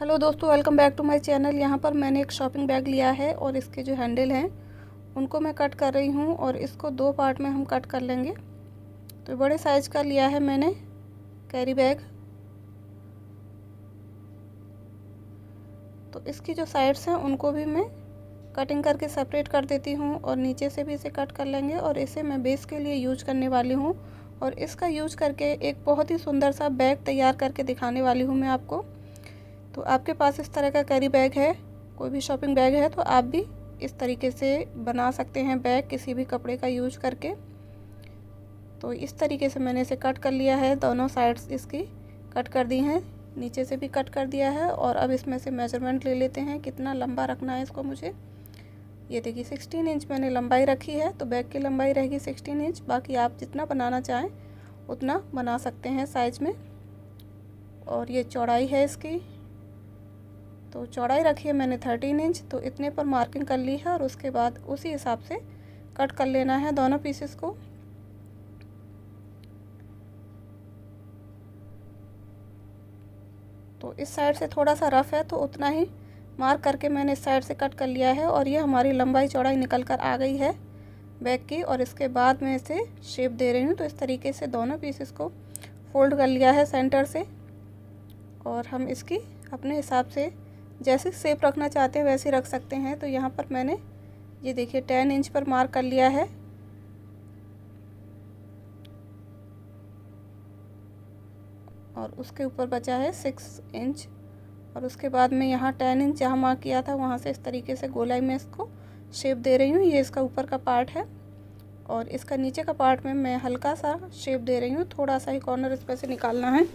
Hello दोस्तों, welcome back to my channel. यहाँ पर मैंने एक शॉपिंग बैग लिया है और इसके जो हैंडल हैं उनको मैं कट कर रही हूँ और इसको दो पार्ट में हम कट कर लेंगे। तो बड़े साइज़ का लिया है मैंने कैरी बैग। तो इसकी जो साइड्स हैं उनको भी मैं कटिंग करके सेपरेट कर देती हूँ और नीचे से भी इसे कट कर लेंगे और इसे मैं बेस के लिए यूज करने वाली हूँ और इसका यूज करके एक बहुत ही सुंदर सा बैग तैयार करके दिखाने वाली हूँ मैं आपको। तो आपके पास इस तरह का कैरी बैग है, कोई भी शॉपिंग बैग है, तो आप भी इस तरीके से बना सकते हैं बैग किसी भी कपड़े का यूज करके। तो इस तरीके से मैंने इसे कट कर लिया है, दोनों साइड्स इसकी कट कर दी हैं, नीचे से भी कट कर दिया है। और अब इसमें से मेजरमेंट ले लेते हैं कितना लंबा रखना है इसको मुझे। ये देखिए 16 इंच मैंने लंबाई रखी है, तो बैग की लंबाई रहेगी 16 इंच। बाकी आप जितना बनाना चाहें उतना बना सकते हैं साइज में। और ये चौड़ाई है इसकी, तो चौड़ाई रखी है मैंने 13 इंच, तो इतने पर मार्किंग कर ली है और उसके बाद उसी हिसाब से कट कर लेना है दोनों पीसेस को। तो इस साइड से थोड़ा सा रफ है तो उतना ही मार्क करके मैंने इस साइड से कट कर लिया है और ये हमारी लंबाई चौड़ाई निकल कर आ गई है बैग की। और इसके बाद मैं इसे शेप दे रही हूँ। तो इस तरीके से दोनों पीसेस को फोल्ड कर लिया है सेंटर से और हम इसकी अपने हिसाब से जैसे शेप रखना चाहते हैं वैसे रख सकते हैं। तो यहाँ पर मैंने ये देखिए 10 इंच पर मार्क कर लिया है और उसके ऊपर बचा है 6 इंच और उसके बाद में यहाँ 10 इंच जहाँ मार्क किया था वहाँ से इस तरीके से गोलाई में इसको शेप दे रही हूँ। ये इसका ऊपर का पार्ट है और इसका नीचे का पार्ट में मैं हल्का सा शेप दे रही हूँ, थोड़ा सा ही कॉर्नर इस पर से निकालना है।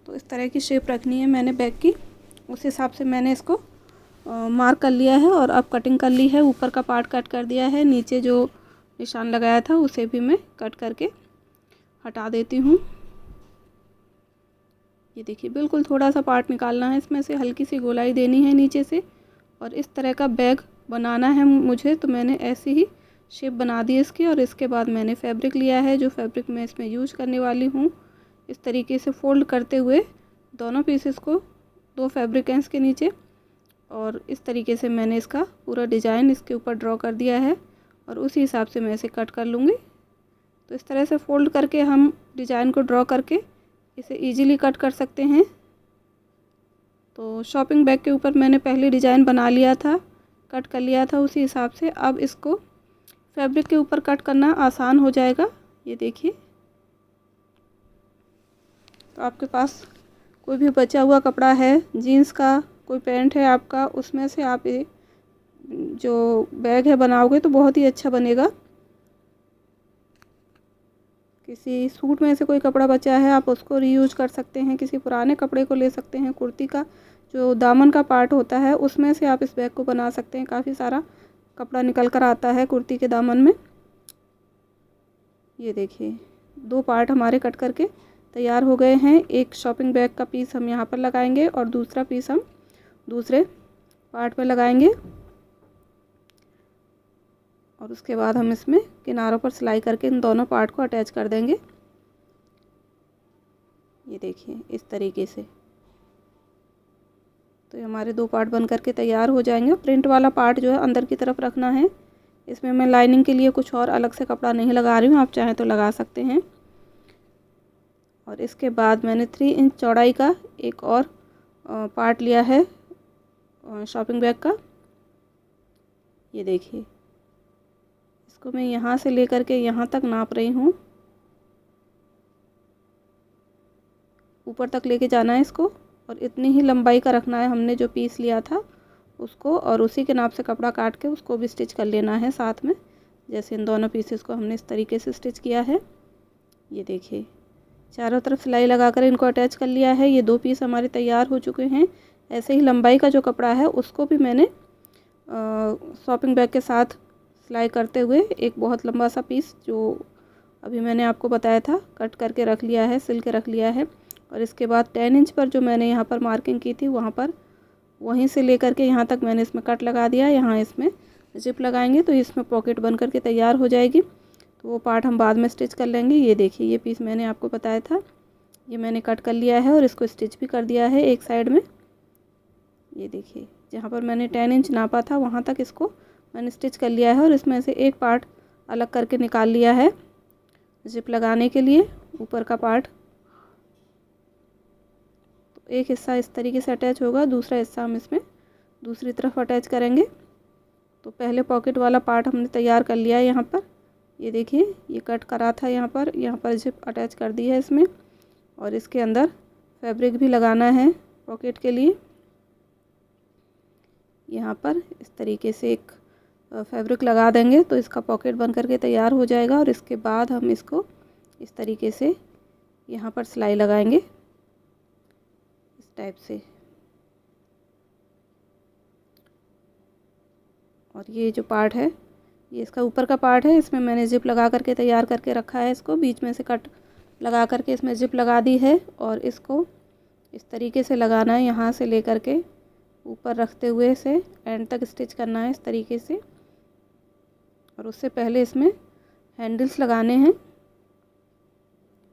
तो इस तरह की शेप रखनी है मैंने बैग की, उस हिसाब से मैंने इसको मार्क कर लिया है और अब कटिंग कर ली है। ऊपर का पार्ट कट कर दिया है, नीचे जो निशान लगाया था उसे भी मैं कट करके हटा देती हूँ। ये देखिए बिल्कुल थोड़ा सा पार्ट निकालना है, इसमें से हल्की सी गोलाई देनी है नीचे से और इस तरह का बैग बनाना है मुझे। तो मैंने ऐसे ही शेप बना दी इसकी और इसके बाद मैंने फैब्रिक लिया है, जो फैब्रिक मैं इसमें यूज करने वाली हूँ। इस तरीके से फोल्ड करते हुए दोनों पीसेस को दो फैब्रिक हैं इसके नीचे और इस तरीके से मैंने इसका पूरा डिज़ाइन इसके ऊपर ड्रॉ कर दिया है और उसी हिसाब से मैं इसे कट कर लूँगी। तो इस तरह से फोल्ड करके हम डिज़ाइन को ड्रॉ करके इसे इजीली कट कर सकते हैं। तो शॉपिंग बैग के ऊपर मैंने पहले डिज़ाइन बना लिया था, कट कर लिया था उसी हिसाब से। अब इसको फैब्रिक के ऊपर कट करना आसान हो जाएगा। ये देखिए, तो आपके पास कोई भी बचा हुआ कपड़ा है, जीन्स का कोई पैंट है आपका, उसमें से आप ये जो बैग है बनाओगे तो बहुत ही अच्छा बनेगा। किसी सूट में से कोई कपड़ा बचा है आप उसको रीयूज कर सकते हैं, किसी पुराने कपड़े को ले सकते हैं, कुर्ती का जो दामन का पार्ट होता है उसमें से आप इस बैग को बना सकते हैं। काफ़ी सारा कपड़ा निकल कर आता है कुर्ती के दामन में। ये देखिए दो पार्ट हमारे कट करके तैयार हो गए हैं। एक शॉपिंग बैग का पीस हम यहाँ पर लगाएंगे और दूसरा पीस हम दूसरे पार्ट पर लगाएंगे और उसके बाद हम इसमें किनारों पर सिलाई करके इन दोनों पार्ट को अटैच कर देंगे। ये देखिए इस तरीके से। तो ये हमारे दो पार्ट बन करके तैयार हो जाएंगे। प्रिंट वाला पार्ट जो है अंदर की तरफ रखना है। इसमें मैं लाइनिंग के लिए कुछ और अलग से कपड़ा नहीं लगा रही हूँ, आप चाहें तो लगा सकते हैं। और इसके बाद मैंने 3 इंच चौड़ाई का एक और पार्ट लिया है शॉपिंग बैग का। ये देखिए इसको मैं यहाँ से लेकर के यहाँ तक नाप रही हूँ, ऊपर तक लेके जाना है इसको और इतनी ही लंबाई का रखना है हमने जो पीस लिया था उसको, और उसी के नाप से कपड़ा काट के उसको भी स्टिच कर लेना है साथ में, जैसे इन दोनों पीसेस को हमने इस तरीके से स्टिच किया है। ये देखिए चारों तरफ सिलाई लगाकर इनको अटैच कर लिया है। ये दो पीस हमारे तैयार हो चुके हैं। ऐसे ही लंबाई का जो कपड़ा है उसको भी मैंने शॉपिंग बैग के साथ सिलाई करते हुए एक बहुत लंबा सा पीस जो अभी मैंने आपको बताया था कट करके रख लिया है, सिल के रख लिया है। और इसके बाद 10 इंच पर जो मैंने यहाँ पर मार्किंग की थी वहाँ पर वहीं से लेकर के यहाँ तक मैंने इसमें कट लगा दिया। यहाँ इसमें जिप लगाएंगे तो इसमें पॉकेट बन करके तैयार हो जाएगी। तो वो पार्ट हम बाद में स्टिच कर लेंगे। ये देखिए ये पीस मैंने आपको बताया था ये मैंने कट कर लिया है और इसको स्टिच भी कर दिया है एक साइड में। ये देखिए जहाँ पर मैंने 10 इंच नापा था वहाँ तक इसको मैंने स्टिच कर लिया है और इसमें से एक पार्ट अलग करके निकाल लिया है जिप लगाने के लिए, ऊपर का पार्ट। तो एक हिस्सा इस तरीके से अटैच होगा, दूसरा हिस्सा हम इसमें दूसरी तरफ अटैच करेंगे। तो पहले पॉकेट वाला पार्ट हमने तैयार कर लिया है यहाँ पर। ये देखिए ये कट करा था, यहाँ पर जिप अटैच कर दी है इसमें, और इसके अंदर फैब्रिक भी लगाना है पॉकेट के लिए। यहाँ पर इस तरीके से एक फैब्रिक लगा देंगे तो इसका पॉकेट बन करके तैयार हो जाएगा। और इसके बाद हम इसको इस तरीके से यहाँ पर सिलाई लगाएंगे इस टाइप से। और ये जो पार्ट है ये इसका ऊपर का पार्ट है, इसमें मैंने जिप लगा करके तैयार करके रखा है। इसको बीच में से कट लगा करके इसमें जिप लगा दी है और इसको इस तरीके से लगाना है, यहाँ से लेकर के ऊपर रखते हुए इसे एंड तक स्टिच करना है इस तरीके से। और उससे पहले इसमें हैंडल्स लगाने हैं।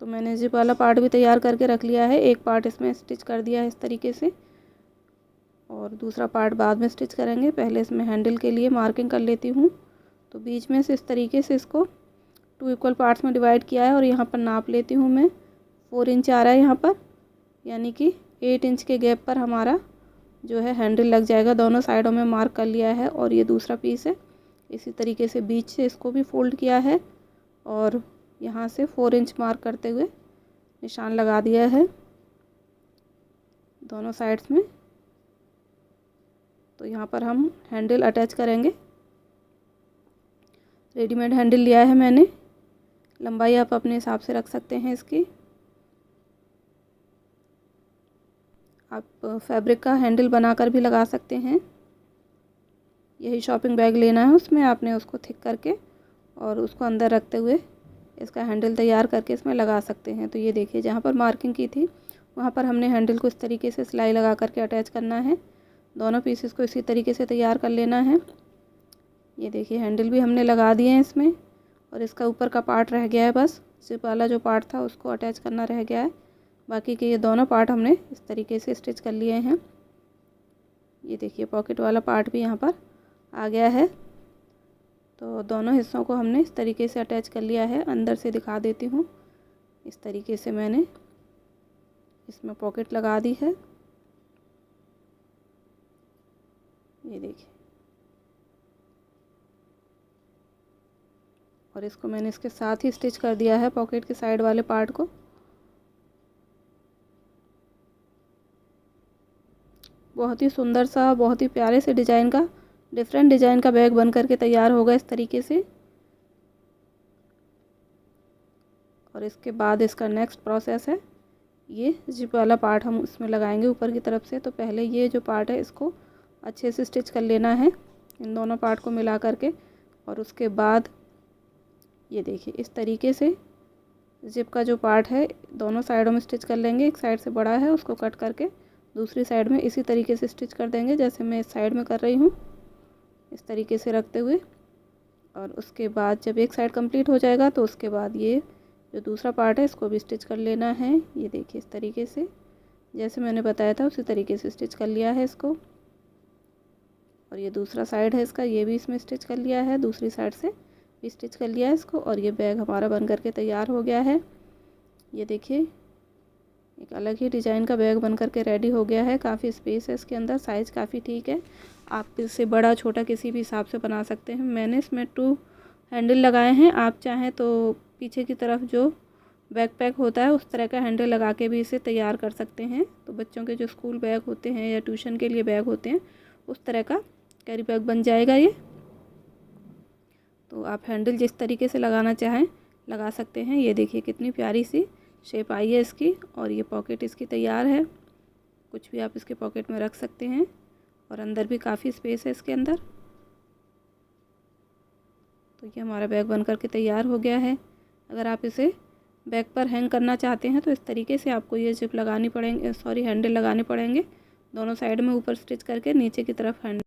तो मैंने जिप वाला पार्ट भी तैयार करके रख लिया है, एक पार्ट इसमें स्टिच कर दिया है इस तरीके से और दूसरा पार्ट बाद में स्टिच करेंगे। पहले इसमें हैंडल के लिए मार्किंग कर लेती हूँ। तो बीच में से इस तरीके से इसको 2 इक्वल पार्ट्स में डिवाइड किया है और यहाँ पर नाप लेती हूँ मैं। 4 इंच आ रहा है यहाँ पर, यानी कि 8 इंच के गैप पर हमारा जो है हैंडल लग जाएगा। दोनों साइडों में मार्क कर लिया है। और ये दूसरा पीस है, इसी तरीके से बीच से इसको भी फोल्ड किया है और यहाँ से 4 इंच मार्क करते हुए निशान लगा दिया है दोनों साइड्स में। तो यहाँ पर हम हैंडल अटैच करेंगे। रेडीमेड हैंडल लिया है मैंने, लंबाई आप अपने हिसाब से रख सकते हैं इसकी। आप फैब्रिक का हैंडल बनाकर भी लगा सकते हैं। यही शॉपिंग बैग लेना है, उसमें आपने उसको थिक करके और उसको अंदर रखते हुए इसका हैंडल तैयार करके इसमें लगा सकते हैं। तो ये देखिए जहाँ पर मार्किंग की थी वहाँ पर हमने हैंडल को इस तरीके से सिलाई लगा करके अटैच करना है। दोनों पीसेस को इसी तरीके से तैयार कर लेना है। ये देखिए हैंडल भी हमने लगा दिए हैं इसमें और इसका ऊपर का पार्ट रह गया है, बस जिप वाला जो पार्ट था उसको अटैच करना रह गया है। बाकी के ये दोनों पार्ट हमने इस तरीके से स्टिच कर लिए हैं। ये देखिए पॉकेट वाला पार्ट भी यहाँ पर आ गया है। तो दोनों हिस्सों को हमने इस तरीके से अटैच कर लिया है। अंदर से दिखा देती हूँ, इस तरीके से मैंने इसमें पॉकेट लगा दी है। ये देखिए, और इसको मैंने इसके साथ ही स्टिच कर दिया है पॉकेट के साइड वाले पार्ट को। बहुत ही सुंदर सा, बहुत ही प्यारे से डिज़ाइन का, डिफरेंट डिज़ाइन का बैग बन करके तैयार होगा इस तरीके से। और इसके बाद इसका नेक्स्ट प्रोसेस है, ये जिप वाला पार्ट हम उसमें लगाएंगे ऊपर की तरफ से। तो पहले ये जो पार्ट है इसको अच्छे से स्टिच कर लेना है, इन दोनों पार्ट को मिला करके। और उसके बाद ये देखिए इस तरीके से जिप का जो पार्ट है दोनों साइडों में स्टिच कर लेंगे। एक साइड से बड़ा है उसको कट करके दूसरी साइड में इसी तरीके से स्टिच कर देंगे, जैसे मैं इस साइड में कर रही हूँ, इस तरीके से रखते हुए। और उसके बाद जब एक साइड कंप्लीट हो जाएगा तो उसके बाद ये जो दूसरा पार्ट है इसको भी स्टिच कर लेना है। ये देखिए इस तरीके से जैसे मैंने बताया था उसी तरीके से स्टिच कर लिया है इसको। और ये दूसरा साइड है इसका, ये भी इसमें स्टिच कर लिया है, दूसरी साइड से भी स्टिच कर लिया है इसको। और ये बैग हमारा बन करके तैयार हो गया है। ये देखिए एक अलग ही डिज़ाइन का बैग बन करके रेडी हो गया है। काफ़ी स्पेस है इसके अंदर, साइज़ काफ़ी ठीक है, आप इससे बड़ा छोटा किसी भी हिसाब से बना सकते हैं। मैंने इसमें 2 हैंडल लगाए हैं, आप चाहें तो पीछे की तरफ जो बैकपैक होता है उस तरह का हैंडल लगा के भी इसे तैयार कर सकते हैं। तो बच्चों के जो स्कूल बैग होते हैं या ट्यूशन के लिए बैग होते हैं उस तरह का कैरी बैग बन जाएगा ये। तो आप हैंडल जिस तरीके से लगाना चाहें लगा सकते हैं। ये देखिए कितनी प्यारी सी शेप आई है इसकी। और ये पॉकेट इसकी तैयार है, कुछ भी आप इसके पॉकेट में रख सकते हैं। और अंदर भी काफ़ी स्पेस है इसके अंदर। तो ये हमारा बैग बन करके तैयार हो गया है। अगर आप इसे बैग पर हैंग करना चाहते हैं तो इस तरीके से आपको ये जिप लगानी पड़ेंगे, हैंडल लगाने पड़ेंगे दोनों साइड में ऊपर स्टिच करके नीचे की तरफ हैंडल